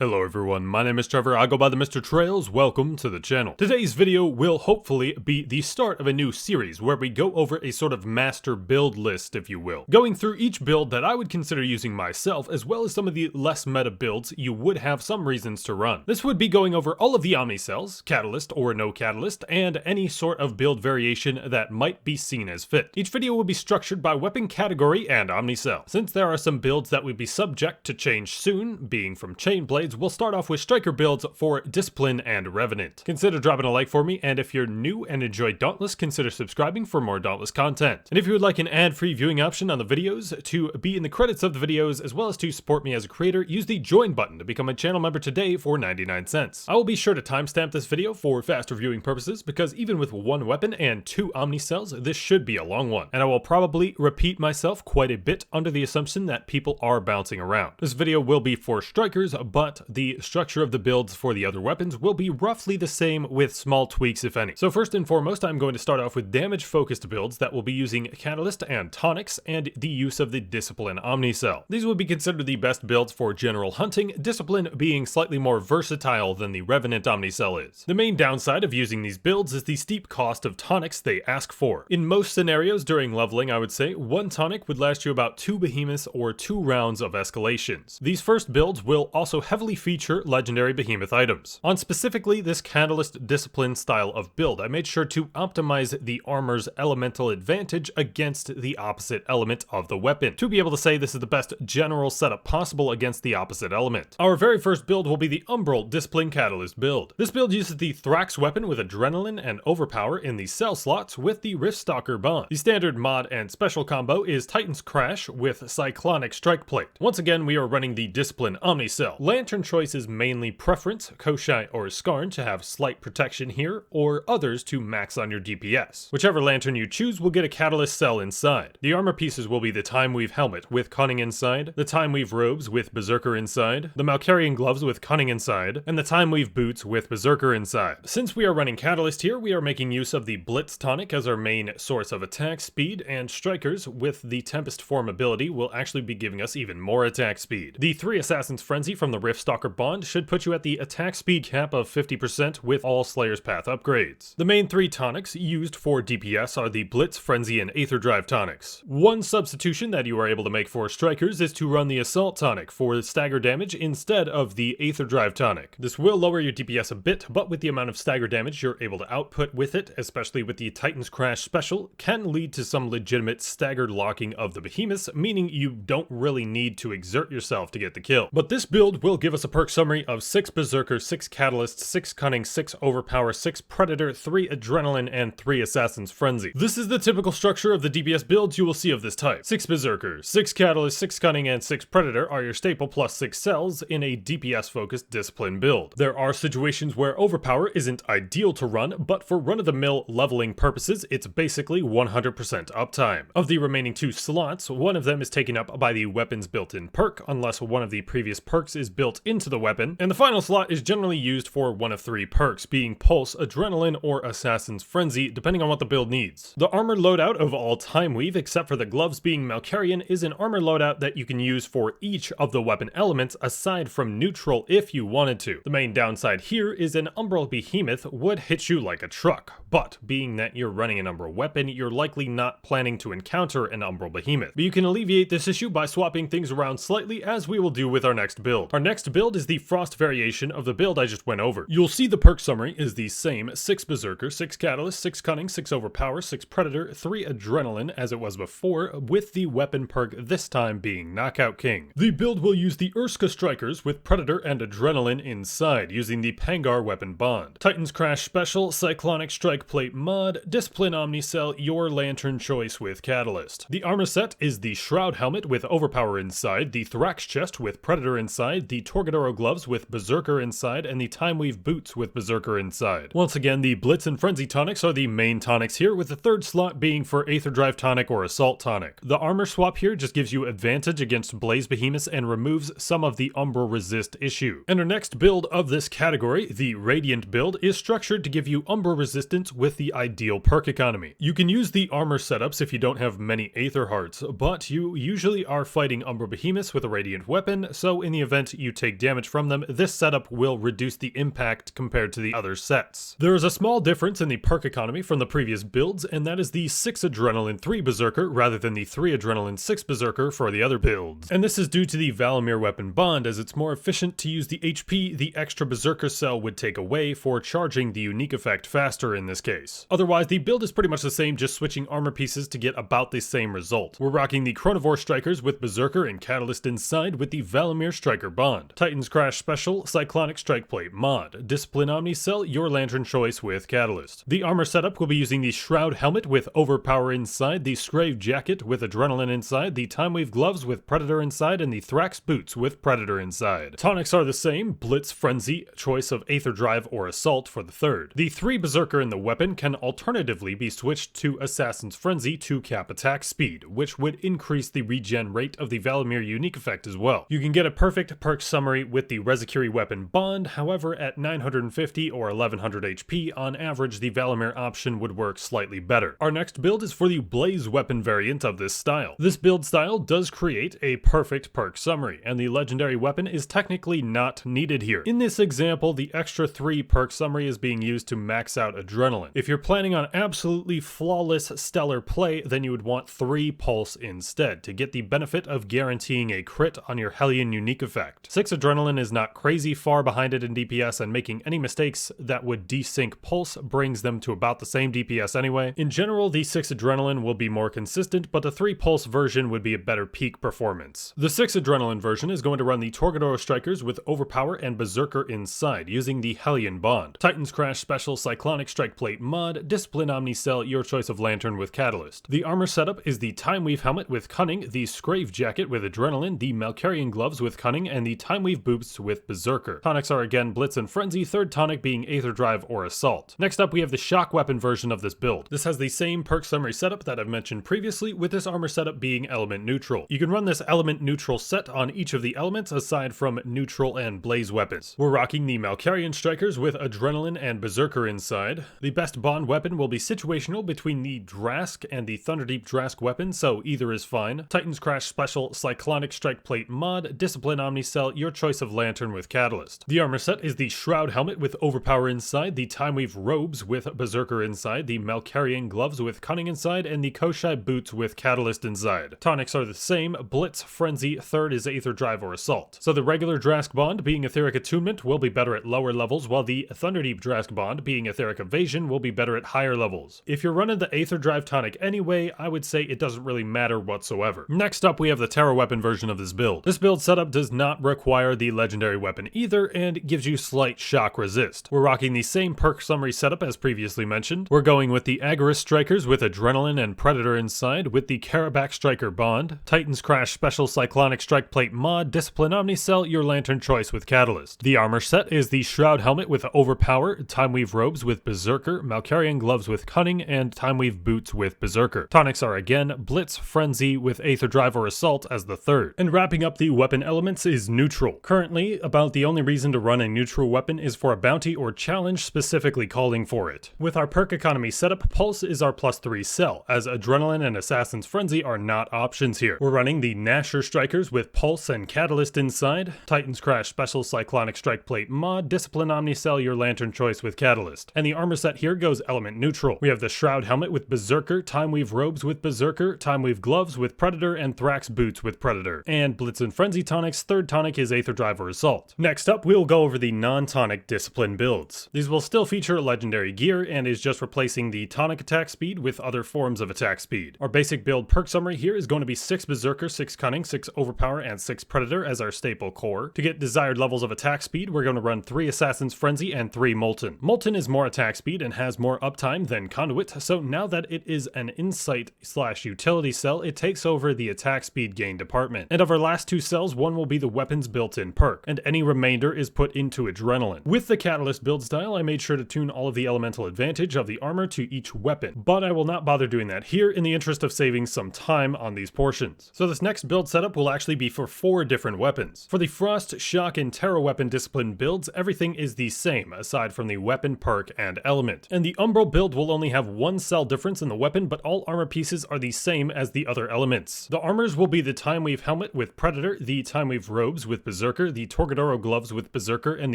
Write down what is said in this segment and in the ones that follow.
Hello everyone, my name is Trevor, I go by the Mr. Trails, welcome to the channel. Today's video will hopefully be the start of a new series where we go over a sort of master build list, if you will. Going through each build that I would consider using myself, as well as some of the less meta builds you would have some reasons to run. This would be going over all of the Omni cells, Catalyst or no Catalyst, and any sort of build variation that might be seen as fit. Each video will be structured by weapon category and Omni cell. Since there are some builds that would be subject to change soon, being from chain blades, we'll start off with striker builds for Discipline and Revenant. Consider dropping a like for me, and if you're new and enjoy Dauntless, consider subscribing for more Dauntless content. And if you would like an ad-free viewing option on the videos, to be in the credits of the videos, as well as to support me as a creator, use the join button to become a channel member today for 99 cents. I will be sure to timestamp this video for faster viewing purposes, because even with one weapon and 2 Omni cells, this should be a long one. And I will probably repeat myself quite a bit under the assumption that people are bouncing around. This video will be for strikers, but the structure of the builds for the other weapons will be roughly the same with small tweaks if any. So first and foremost, I'm going to start off with damage focused builds that will be using Catalyst and Tonics and the use of the Discipline Omni cell. These would be considered the best builds for general hunting, Discipline being slightly more versatile than the Revenant Omni cell is. The main downside of using these builds is the steep cost of tonics they ask for. In most scenarios during leveling, I would say, one tonic would last you about 2 behemoths or 2 rounds of escalations. These first builds will also heavily feature legendary behemoth items. On specifically this Catalyst Discipline style of build, I made sure to optimize the armor's elemental advantage against the opposite element of the weapon, to be able to say this is the best general setup possible against the opposite element. Our very first build will be the Umbral Discipline Catalyst build. This build uses the Thrax weapon with Adrenaline and Overpower in the cell slots with the Riftstalker bond. The standard mod and special combo is Titan's Crash with Cyclonic Strike Plate. Once again, we are running the Discipline Omni cell. Lantern choice is mainly preference, Koshai or Skarn to have slight protection here, or others to max on your DPS. Whichever lantern you choose will get a Catalyst cell inside. The armor pieces will be the Time Weave helmet with Cunning inside, the Time Weave robes with Berserker inside, the Malkarian gloves with Cunning inside, and the Time Weave boots with Berserker inside. Since we are running Catalyst here, we are making use of the Blitz tonic as our main source of attack speed, and strikers with the Tempest form ability will actually be giving us even more attack speed. The 3 Assassin's Frenzy from the Riftstalker bond should put you at the attack speed cap of 50% with all Slayer's Path upgrades. The main 3 tonics used for DPS are the Blitz, Frenzy, and Aether Drive tonics. One substitution that you are able to make for strikers is to run the Assault tonic for stagger damage instead of the Aether Drive tonic. This will lower your DPS a bit, but with the amount of stagger damage you're able to output with it, especially with the Titan's Crash special, can lead to some legitimate staggered locking of the behemoths, meaning you don't really need to exert yourself to get the kill. But this build will give us a perk summary of 6 Berserker, 6 Catalyst, 6 Cunning, 6 Overpower, 6 Predator, 3 Adrenaline, and 3 Assassin's Frenzy. This is the typical structure of the DPS builds you will see of this type. 6 Berserker, 6 Catalyst, 6 Cunning, and 6 Predator are your staple plus 6 cells in a DPS-focused Discipline build. There are situations where Overpower isn't ideal to run, but for run-of-the-mill leveling purposes, it's basically 100% uptime. Of the remaining 2 slots, one of them is taken up by the weapon's built-in perk, unless one of the previous perks is built into the weapon, and the final slot is generally used for one of 3 perks, being Pulse, Adrenaline, or Assassin's Frenzy, depending on what the build needs. The armor loadout of all Time Weave, except for the gloves being Malkarian, is an armor loadout that you can use for each of the weapon elements aside from neutral if you wanted to. The main downside here is an Umbral Behemoth would hit you like a truck, but being that you're running an Umbral weapon, you're likely not planning to encounter an Umbral Behemoth. But you can alleviate this issue by swapping things around slightly, as we will do with our next build. Our next build is the Frost variation of the build I just went over. You'll see the perk summary is the same: 6 Berserker, 6 Catalyst, 6 Cunning, 6 Overpower, 6 Predator, 3 Adrenaline as it was before, with the weapon perk this time being Knockout King. The build will use the Urska strikers with Predator and Adrenaline inside, using the Pangar weapon bond. Titan's Crash special, Cyclonic Strike Plate mod, Discipline Omni cell, your lantern choice with Catalyst. The armor set is the Shroud helmet with Overpower inside, the Thrax chest with Predator inside, the Torgadoro gloves with Berserker inside, and the Time Weave boots with Berserker inside. Once again, the Blitz and Frenzy tonics are the main tonics here, with the 3rd slot being for Aether Drive tonic or Assault tonic. The armor swap here just gives you advantage against Blaze Behemoths and removes some of the Umbral resist issue. And our next build of this category, the Radiant build, is structured to give you Umbral resistance with the ideal perk economy. You can use the armor setups if you don't have many Aether Hearts, but you usually are fighting Umbral Behemoths with a Radiant weapon, so in the event you take take damage from them, this setup will reduce the impact compared to the other sets. There is a small difference in the perk economy from the previous builds, and that is the 6 Adrenaline 3 Berserker rather than the 3 Adrenaline 6 Berserker for the other builds. And this is due to the Valimir weapon bond, as it's more efficient to use the HP the extra Berserker cell would take away for charging the unique effect faster in this case. Otherwise, the build is pretty much the same, just switching armor pieces to get about the same result. We're rocking the Chronivore Strikers with Berserker and Catalyst inside with the Valimir Striker bond. Titan's Crash Special, Cyclonic Strike Plate mod. Discipline Omnicell, your lantern choice with Catalyst. The armor setup will be using the Shroud Helmet with Overpower inside, the Scrave Jacket with Adrenaline inside, the Timewave Gloves with Predator inside, and the Thrax Boots with Predator inside. Tonics are the same, Blitz, Frenzy, choice of Aether Drive or Assault for the third. The 3 Berserker in the weapon can alternatively be switched to Assassin's Frenzy to cap attack speed, which would increase the regen rate of the Valimir unique effect as well. You can get a perfect perk summary with the Rezakiri weapon bond, however at 950 or 1100 HP on average the Valimir option would work slightly better. Our next build is for the Blaze weapon variant of this style. This build style does create a perfect perk summary, and the legendary weapon is technically not needed here. In this example, the extra 3 perk summary is being used to max out Adrenaline. If you're planning on absolutely flawless stellar play, then you would want 3 Pulse instead, to get the benefit of guaranteeing a crit on your Hellion unique effect. 6 Adrenaline is not crazy far behind it in DPS, and making any mistakes that would desync Pulse brings them to about the same DPS anyway. In general, the 6 Adrenaline will be more consistent, but the 3 Pulse version would be a better peak performance. The 6 Adrenaline version is going to run the Torgadoro Strikers with Overpower and Berserker inside, using the Hellion bond. Titan's Crash Special, Cyclonic Strike Plate mod, Discipline Omnicell, your choice of lantern with Catalyst. The armor setup is the Timeweave Helmet with Cunning, the Scrave Jacket with Adrenaline, the Malkarian Gloves with Cunning, and the Timeweave Boots with Berserker. Tonics are again Blitz and Frenzy, third tonic being Aether Drive or Assault. Next up we have the Shock Weapon version of this build. This has the same perk summary setup that I've mentioned previously, with this armor setup being element neutral. You can run this element neutral set on each of the elements aside from neutral and blaze weapons. We're rocking the Malkarian Strikers with Adrenaline and Berserker inside. The best bond weapon will be situational between the Drask and the Thunderdeep Drask weapon, so either is fine. Titan's Crash Special, Cyclonic Strike Plate mod, Discipline Omnicell, your choice of lantern with Catalyst. The armor set is the Shroud Helmet with Overpower inside, the Timeweave Robes with Berserker inside, the Malkarian Gloves with Cunning inside, and the Koshai Boots with Catalyst inside. Tonics are the same, Blitz, Frenzy, third is Aether Drive or Assault. So the regular Drask bond being Etheric Attunement will be better at lower levels, while the Thunderdeep Drask bond being Etheric Evasion will be better at higher levels. If you're running the Aether Drive tonic anyway, I would say it doesn't really matter whatsoever. Next up we have the Terra weapon version of this build. This build setup does not require the legendary weapon either, and gives you slight shock resist. We're rocking the same perk summary setup as previously mentioned. We're going with the Agarus Strikers with Adrenaline and Predator inside with the Karabak Striker bond, Titan's Crash Special, Cyclonic Strike Plate mod, Discipline Omnicell, your lantern choice with Catalyst. The armor set is the Shroud Helmet with Overpower, Timeweave Robes with Berserker, Malkarian Gloves with Cunning, and Timeweave Boots with Berserker. Tonics are again Blitz, Frenzy with Aether Drive or Assault as the third. And wrapping up the weapon elements is neutral. Currently, about the only reason to run a neutral weapon is for a bounty or challenge specifically calling for it. With our perk economy setup, Pulse is our +3 cell, as Adrenaline and Assassin's Frenzy are not options here. We're running the Nasher Strikers with Pulse and Catalyst inside, Titan's Crash Special, Cyclonic Strike Plate mod, Discipline Omnicell, your lantern choice with Catalyst. And the armor set here goes element neutral. We have the Shroud Helmet with Berserker, Timeweave Robes with Berserker, Timeweave Gloves with Predator, and Thrax Boots with Predator. And Blitz and Frenzy tonics, third tonic is Aether Drive or Assault. Next up, we'll go over the non-tonic discipline builds. These will still feature legendary gear and is just replacing the tonic attack speed with other forms of attack speed. Our basic build perk summary here is going to be 6 Berserker, 6 Cunning, 6 Overpower, and 6 Predator as our staple core. To get desired levels of attack speed, we're going to run 3 Assassin's Frenzy and 3 Molten. Molten is more attack speed and has more uptime than Conduit, so now that it is an insight/utility cell, it takes over the attack speed gain department. And of our last 2 cells, one will be the weapon's built-in perk, and any remainder is put into Adrenaline. With the Catalyst build style, I made sure to tune all of the elemental advantage of the armor to each weapon, but I will not bother doing that here in the interest of saving some time on these portions. So this next build setup will actually be for 4 different weapons. For the Frost, Shock, and Terra weapon discipline builds, everything is the same, aside from the weapon, perk, and element. And the Umbral build will only have 1 cell difference in the weapon, but all armor pieces are the same as the other elements. The armors will be the Timeweave Helmet with Predator, the Timeweave Robes with Berserker, Berserker, the Torgadoro gloves with Berserker, and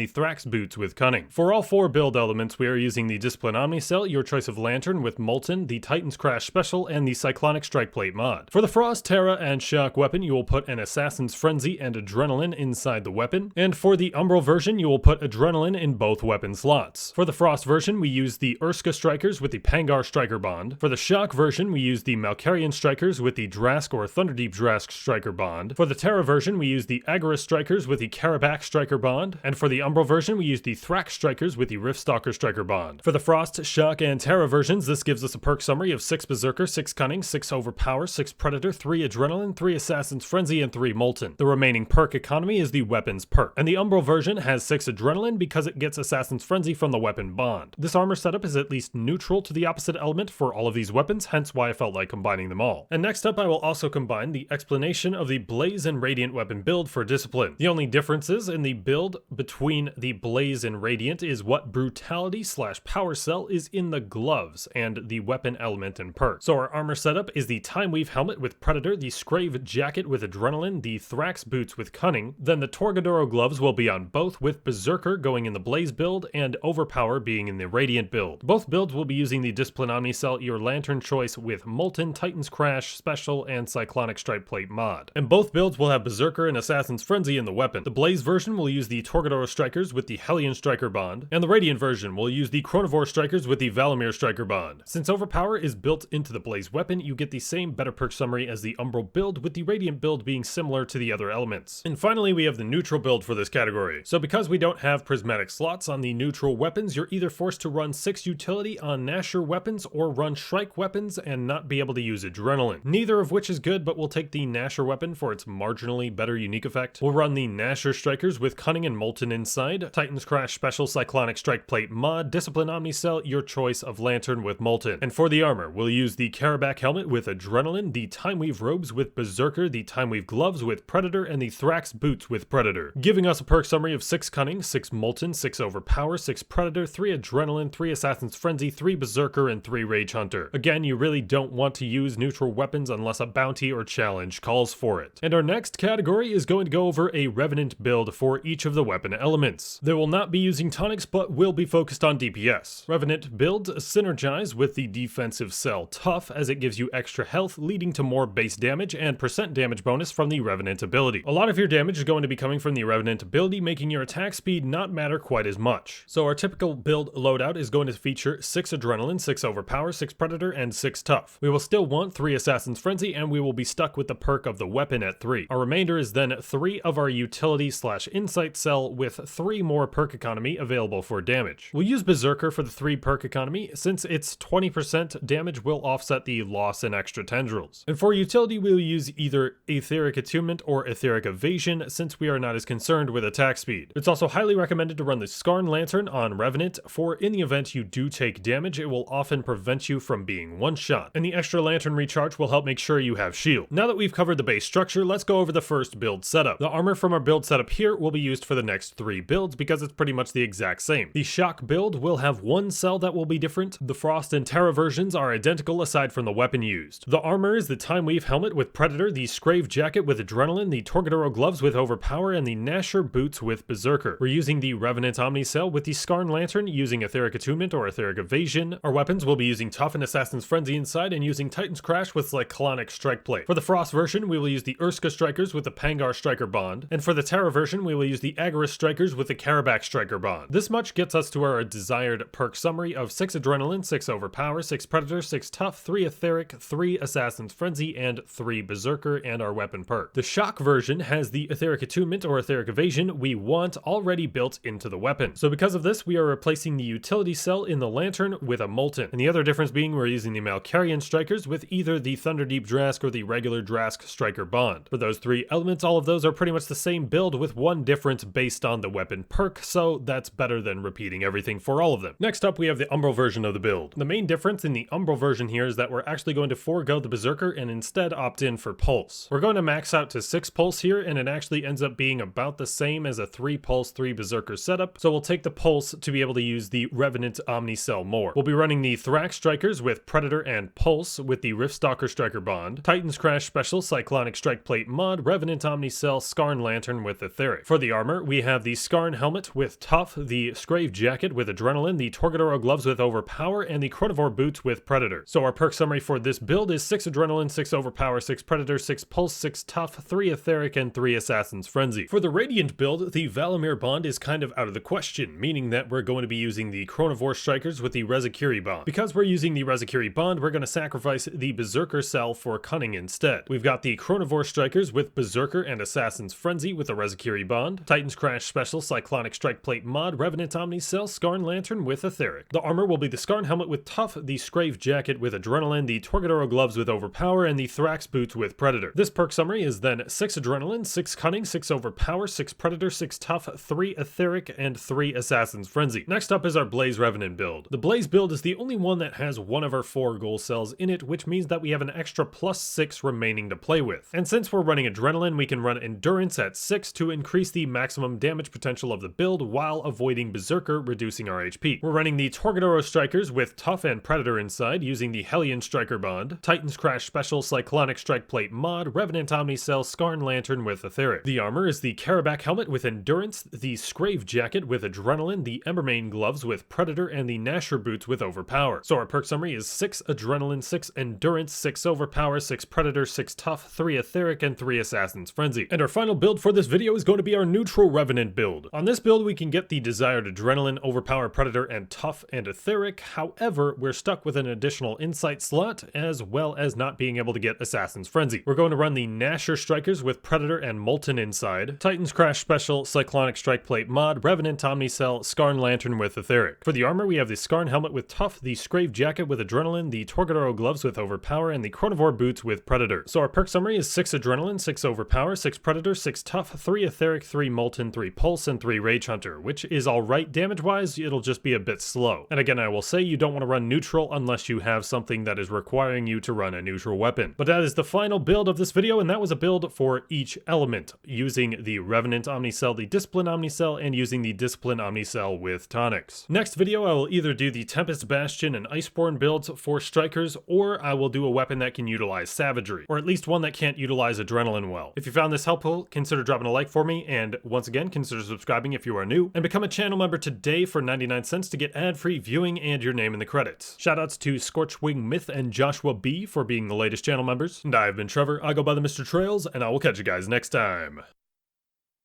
the Thrax boots with Cunning. For all 4 build elements, we are using the Discipline Omnicell, your choice of Lantern with Molten, the Titan's Crash Special, and the Cyclonic Strike Plate mod. For the Frost, Terra, and Shock weapon, you will put an Assassin's Frenzy and Adrenaline inside the weapon, and for the Umbral version, you will put Adrenaline in both weapon slots. For the Frost version, we use the Urska Strikers with the Pangar Striker Bond. For the Shock version, we use the Malkarian Strikers with the Drask or Thunderdeep Drask Striker Bond. For the Terra version, we use the Agorist Strikers with the Karabak Striker Bond. And for the Umbral version, we use the Thrax Strikers with the Riftstalker Striker Bond. For the Frost, Shock, and Terra versions, this gives us a perk summary of 6 Berserker, 6 Cunning, 6 Overpower, 6 Predator, 3 Adrenaline, 3 Assassin's Frenzy, and 3 Molten. The remaining perk economy is the weapons perk. And the Umbral version has 6 Adrenaline because it gets Assassin's Frenzy from the weapon bond. This armor setup is at least neutral to the opposite element for all of these weapons, hence why I felt like combining them all. And next up, I will also combine the explanation of the Blaze and Radiant weapon build for Discipline. The only differences in the build between the Blaze and Radiant is what brutality / power cell is in the gloves and the weapon element and perk. So our armor setup is the Time Weave helmet with Predator, the Scrave jacket with Adrenaline, the Thrax boots with Cunning, then the Torgadoro gloves will be on both with Berserker going in the Blaze build and Overpower being in the Radiant build. Both builds will be using the Discipline Omnicell, your Lantern choice with Molten, Titan's Crash, Special, and Cyclonic Stripe Plate mod. And both builds will have Berserker and Assassin's Frenzy in the weapon. The Blaze version will use the Torgadoro Strikers with the Hellion Striker Bond, and the Radiant version will use the Chronivore Strikers with the Valamir Striker Bond. Since Overpower is built into the Blaze weapon, you get the same better perk summary as the Umbral build, with the Radiant build being similar to the other elements. And finally, we have the neutral build for this category. So because we don't have prismatic slots on the neutral weapons, you're either forced to run 6 utility on Nasher weapons or run Shrike weapons and not be able to use Adrenaline. Neither of which is good, but we'll take the Nasher weapon for its marginally better unique effect. We'll run the Nasher Strikers with Cunning and Molten inside, Titan's Crash Special Cyclonic Strike Plate mod, Discipline Omnicell, your choice of Lantern with Molten. And for the armor, we'll use the Karabak helmet with Adrenaline, the Time Weave robes with Berserker, the Time Weave gloves with Predator, and the Thrax boots with Predator, giving us a perk summary of 6 Cunning, 6 Molten, 6 Overpower, 6 Predator, 3 Adrenaline, 3 Assassin's Frenzy, 3 Berserker, and 3 Rage Hunter. Again, you really don't want to use neutral weapons unless a bounty or challenge calls for it. And our next category is going to go over a Revenant build for each of the weapon elements. They will not be using tonics, but will be focused on DPS. Revenant builds synergize with the defensive cell Tough, as it gives you extra health, leading to more base damage and percent damage bonus from the Revenant ability. A lot of your damage is going to be coming from the Revenant ability, making your attack speed not matter quite as much. So our typical build loadout is going to feature 6 Adrenaline, 6 Overpower, 6 Predator, and 6 Tough. We will still want 3 Assassin's Frenzy, and we will be stuck with the perk of the weapon at 3. Our remainder is then 3 of our utility / insight cell with 3 more perk economy available for damage. We'll use Berserker for the 3 perk economy, since its 20% damage will offset the loss in extra tendrils. And for utility, we'll use either Aetheric Attunement or Aetheric Evasion, since we are not as concerned with attack speed. It's also highly recommended to run the Skarn Lantern on Revenant, for in the event you do take damage, it will often prevent you from being one-shot. And the extra Lantern recharge will help make sure you have shield. Now that we've covered the base structure, let's go over the first build setup. The armor from our build setup here will be used for the next 3 builds because it's pretty much the exact same. The Shock build will have 1 cell that will be different. The Frost and Terra versions are identical aside from the weapon used. The armor is the Time Weave helmet with Predator, the Scrave jacket with Adrenaline, the Torgadoro gloves with Overpower, and the Nasher boots with Berserker. We're using the Revenant Omnicell with the Skarn Lantern, using Aetheric Attunement or Aetheric Evasion. Our weapons will be using Tough and Assassin's Frenzy inside, and using Titan's Crash with Cyclonic Strike Plate. For the Frost version, we will use the Urska Strikers with the Pangar Striker Bond, and for the Terra version, we will use the Agorist Strikers with the Karabak Striker Bond. This much gets us to our desired perk summary of 6 Adrenaline, 6 Overpower, 6 Predator, 6 Tough, 3 Aetheric, 3 Assassin's Frenzy, and 3 Berserker, and our weapon perk. The Shock version has the Aetheric Attunement or Aetheric Evasion we want already built into the weapon. So because of this, we are replacing the utility cell in the Lantern with a Molten. And the other difference being we're using the Malkarian Strikers with either the Thunderdeep Drask or the regular Drask Striker Bond. For those 3 elements, all of those are pretty much the same build with 1 difference based on the weapon perk, so that's better than repeating everything for all of them. Next up, we have the Umbral version of the build. The main difference in the Umbral version here is that we're actually going to forego the Berserker and instead opt in for Pulse. We're going to max out to 6 Pulse here, and it actually ends up being about the same as a 3 Pulse, 3 Berserker setup, so we'll take the Pulse to be able to use the Revenant Omnicell more. We'll be running the Thrax Strikers with Predator and Pulse with the Riftstalker Striker Bond, Titan's Crash Special Cyclonic Strike Plate mod, Revenant Omnicell, Skarn Lantern with Aetheric. For the armor, we have the Skarn helmet with Tough, the Scrave jacket with Adrenaline, the Torgadoro gloves with Overpower, and the Chronivore boots with Predator. So our perk summary for this build is 6 Adrenaline, 6 Overpower, 6 Predator, 6 Pulse, 6 Tough, 3 Aetheric, and 3 Assassin's Frenzy. For the Radiant build, the Valamir bond is kind of out of the question, meaning that we're going to be using the Chronivore strikers with the Rezakiri bond. Because we're using the Rezakiri bond, we're going to sacrifice the Berserker cell for Cunning instead. We've got the Chronivore strikers with Berserker and Assassin's Frenzy with the Rezakiri bond, Titan's Crash Special, Cyclonic Strike Plate mod, Revenant Omnicell, Skarn Lantern with Aetheric. The armor will be the Skarn helmet with Tough, the Scrave jacket with Adrenaline, the Torgadoro gloves with Overpower, and the Thrax boots with Predator. This perk summary is then 6 Adrenaline, 6 Cunning, 6 Overpower, 6 Predator, 6 Tough, 3 Aetheric, and 3 Assassin's Frenzy. Next up is our BlazeRadiant build. The Blaze build is the only one that has one of our 4 goal cells in it, which means that we have an extra +6 remaining to play with. And since we're running Adrenaline, we can run Endurance at 6 to increase the maximum damage potential of the build while avoiding Berserker, reducing our HP. We're running the Torgadoro strikers with Tough and Predator inside, using the Hellion Striker bond, Titan's Crash Special, Cyclonic Strike Plate mod, Revenant Omnicell, Skarn Lantern with Aetheric. The armor is the Karabak helmet with Endurance, the Scrave jacket with Adrenaline, the Embermane gloves with Predator, and the Nasher boots with Overpower. So our perk summary is 6 Adrenaline, 6 Endurance, 6 Overpower, 6 Predator, 6 Tough, 3 Aetheric, and 3 Assassin's Frenzy. And our final build for this video is going to be our neutral Revenant build. On this build, we can get the desired Adrenaline, Overpower, Predator, and Tough and Aetheric. However, we're stuck with an additional Insight slot, as well as not being able to get Assassin's Frenzy. We're going to run the Nasher strikers with Predator and Molten inside, Titan's Crash Special, Cyclonic Strike Plate mod, Revenant Omnicell, Skarn Lantern with Aetheric. For the armor, we have the Skarn helmet with Tough, the Scrave jacket with Adrenaline, the Torgadoro gloves with Overpower, and the Chronivore boots with Predator. So our perk summary is 6 Adrenaline, 6 Overpower, 6 Predator, 6 Tough, 3 Aetheric, 3 Molten, 3 Pulse, and 3 Rage Hunter, which is alright damage-wise, it'll just be a bit slow. And again, I will say you don't want to run neutral unless you have something that is requiring you to run a neutral weapon. But that is the final build of this video, and that was a build for each element, using the Revenant Omnicell, the Discipline Omnicell, and using the Discipline Omnicell with Tonics. Next video, I will either do the Tempest Bastion and Iceborne builds for strikers, or I will do a weapon that can utilize Savagery, or at least one that can't utilize Adrenaline well. If you found this helpful, consider dropping a like for me, and once again, consider subscribing if you are new, and become a channel member today for 99 cents to get ad-free viewing and your name in the credits. Shoutouts to Scorchwing Myth and Joshua B for being the latest channel members, and I've been Trevor, I go by the Mr. Trails, and I will catch you guys next time.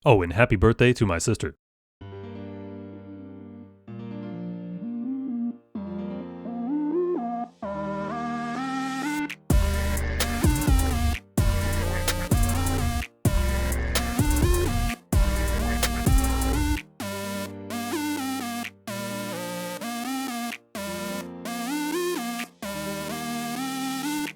Oh, and happy birthday to my sister.